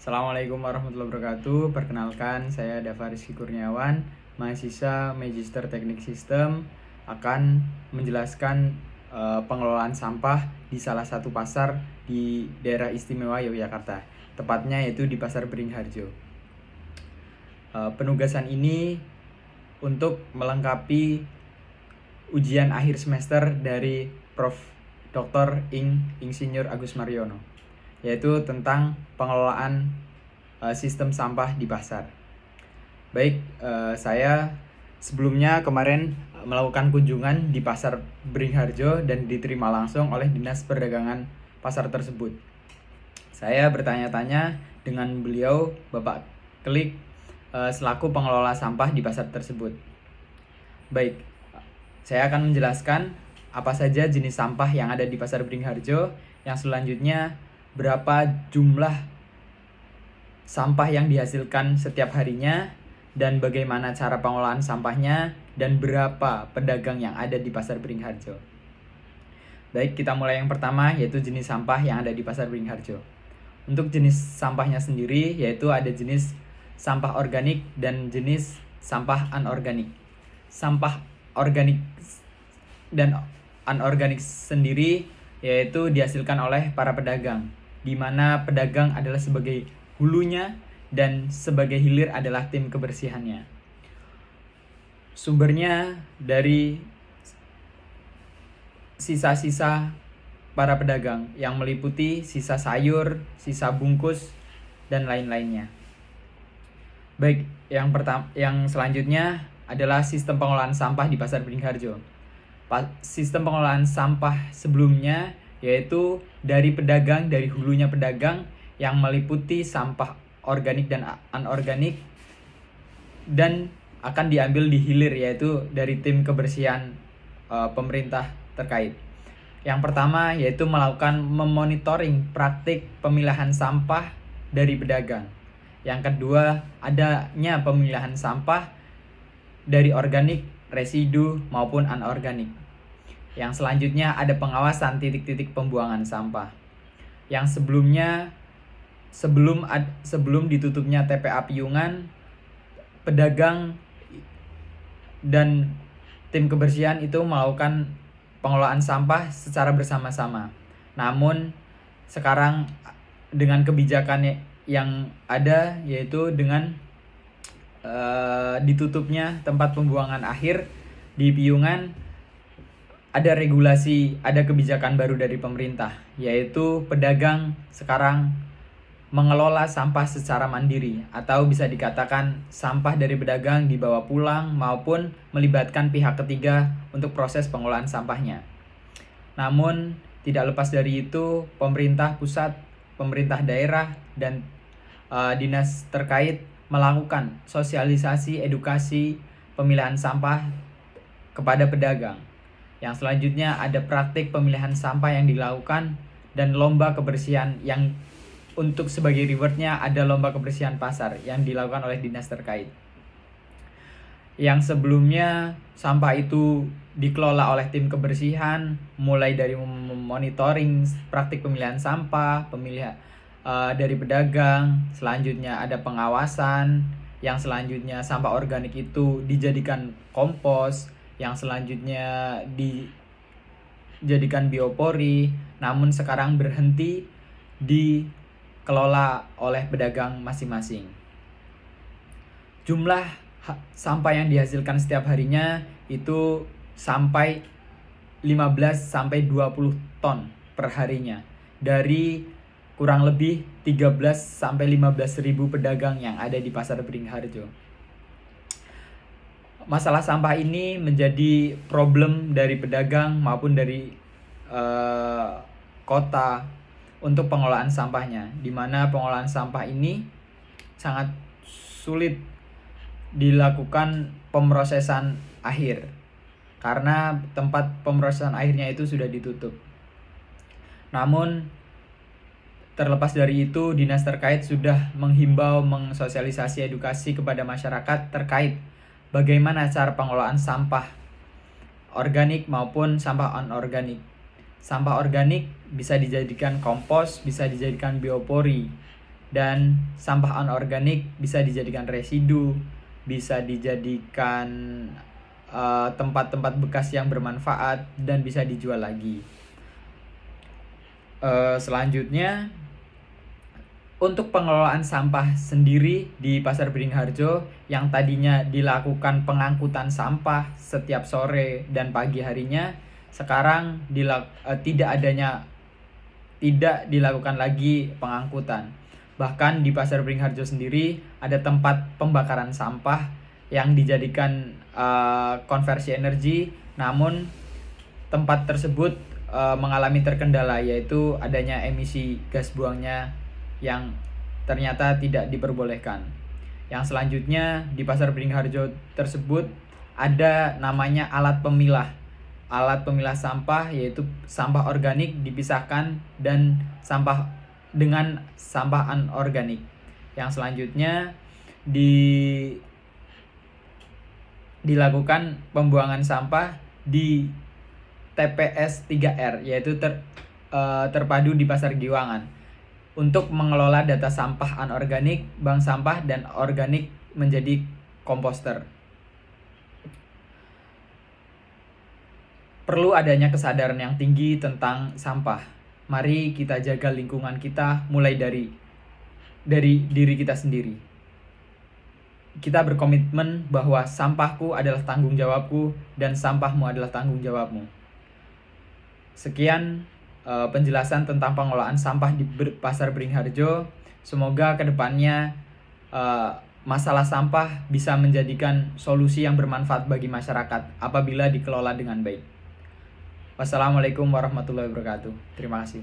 Assalamualaikum warahmatullahi wabarakatuh. Perkenalkan, saya Dava Rizky Kurniawan, mahasiswa Magister Teknik Sistem, akan menjelaskan pengelolaan sampah di salah satu pasar di daerah istimewa Yogyakarta, tepatnya yaitu di Pasar Beringharjo. Penugasan ini untuk melengkapi ujian akhir semester dari Prof. Dr. Insinyur Agus Mariono, yaitu tentang pengelolaan sistem sampah di pasar. Baik, saya sebelumnya kemarin melakukan kunjungan di Pasar Beringharjo dan diterima langsung oleh Dinas Perdagangan pasar tersebut. Saya bertanya-tanya dengan beliau, Bapak Klik, selaku pengelola sampah di pasar tersebut. Baik, saya akan menjelaskan apa saja jenis sampah yang ada di Pasar Beringharjo, yang selanjutnya berapa jumlah sampah yang dihasilkan setiap harinya, dan bagaimana cara pengolahan sampahnya, dan berapa pedagang yang ada di Pasar Beringharjo. Baik, kita mulai yang pertama, yaitu jenis sampah yang ada di Pasar Beringharjo. Untuk jenis sampahnya sendiri, yaitu ada jenis sampah organik dan jenis sampah anorganik. Sampah organik dan anorganik sendiri yaitu dihasilkan oleh para pedagang, di mana pedagang adalah sebagai hulunya dan sebagai hilir adalah tim kebersihannya. Sumbernya dari sisa-sisa para pedagang yang meliputi sisa sayur, sisa bungkus, dan lain-lainnya. Baik, yang selanjutnya adalah sistem pengolahan sampah di Pasar Beringharjo. Sistem pengolahan sampah sebelumnya yaitu dari pedagang, dari hulunya pedagang, yang meliputi sampah organik dan anorganik, dan akan diambil di hilir yaitu dari tim kebersihan pemerintah terkait. Yang pertama yaitu melakukan memonitoring praktik pemilahan sampah dari pedagang. Yang kedua, adanya pemilahan sampah dari organik, residu maupun anorganik. Yang selanjutnya ada pengawasan titik-titik pembuangan sampah. Yang sebelum ditutupnya TPA Piungan, pedagang dan tim kebersihan itu melakukan pengelolaan sampah secara bersama-sama. Namun sekarang dengan kebijakan yang ada, yaitu dengan ditutupnya tempat pembuangan akhir di Piungan, ada regulasi, ada kebijakan baru dari pemerintah, yaitu pedagang sekarang mengelola sampah secara mandiri, atau bisa dikatakan sampah dari pedagang dibawa pulang maupun melibatkan pihak ketiga untuk proses pengolahan sampahnya. Namun tidak lepas dari itu, pemerintah pusat, pemerintah daerah, dan dinas terkait melakukan sosialisasi edukasi pemilahan sampah kepada pedagang. Yang selanjutnya ada praktik pemilihan sampah yang dilakukan dan lomba kebersihan, yang untuk sebagai rewardnya ada lomba kebersihan pasar yang dilakukan oleh dinas terkait. Yang sebelumnya sampah itu dikelola oleh tim kebersihan, mulai dari monitoring praktik pemilihan sampah, dari pedagang, selanjutnya ada pengawasan, yang selanjutnya sampah organik itu dijadikan kompos, yang selanjutnya dijadikan biopori, namun sekarang berhenti dikelola oleh pedagang masing-masing. Jumlah sampah yang dihasilkan setiap harinya itu sampai 15-20 ton per harinya dari kurang lebih 13-15 ribu pedagang yang ada di Pasar Beringharjo. Masalah sampah ini menjadi problem dari pedagang maupun dari kota untuk pengelolaan sampahnya, di mana pengolahan sampah ini sangat sulit dilakukan pemrosesan akhir karena tempat pemrosesan akhirnya itu sudah ditutup. Namun terlepas dari itu, dinas terkait sudah menghimbau, mensosialisasi edukasi kepada masyarakat terkait bagaimana cara pengelolaan sampah organik maupun sampah anorganik. Sampah organik bisa dijadikan kompos, bisa dijadikan biopori, Dan sampah anorganik bisa dijadikan residu, bisa dijadikan tempat-tempat bekas yang bermanfaat, dan bisa dijual lagi. Selanjutnya, untuk pengelolaan sampah sendiri di Pasar Beringharjo yang tadinya dilakukan pengangkutan sampah setiap sore dan pagi harinya, sekarang tidak dilakukan lagi pengangkutan. Bahkan di Pasar Beringharjo sendiri ada tempat pembakaran sampah yang dijadikan konversi energi, namun tempat tersebut mengalami terkendala, yaitu adanya emisi gas buangnya yang ternyata tidak diperbolehkan. Yang selanjutnya, di Pasar Beringharjo tersebut ada namanya alat pemilah. Alat pemilah sampah, yaitu sampah organik dipisahkan dan sampah dengan sampah anorganik. Yang selanjutnya dilakukan pembuangan sampah di TPS 3R, yaitu terpadu di Pasar Giwangan, untuk mengelola data sampah anorganik, bank sampah, dan organik menjadi komposter. Perlu adanya kesadaran yang tinggi tentang sampah. Mari kita jaga lingkungan kita mulai dari diri kita sendiri. Kita berkomitmen bahwa sampahku adalah tanggung jawabku dan sampahmu adalah tanggung jawabmu. Sekian penjelasan tentang pengelolaan sampah di Pasar Beringharjo. Semoga kedepannya masalah sampah bisa menjadikan solusi yang bermanfaat bagi masyarakat apabila dikelola dengan baik. Wassalamualaikum warahmatullahi wabarakatuh. Terima kasih.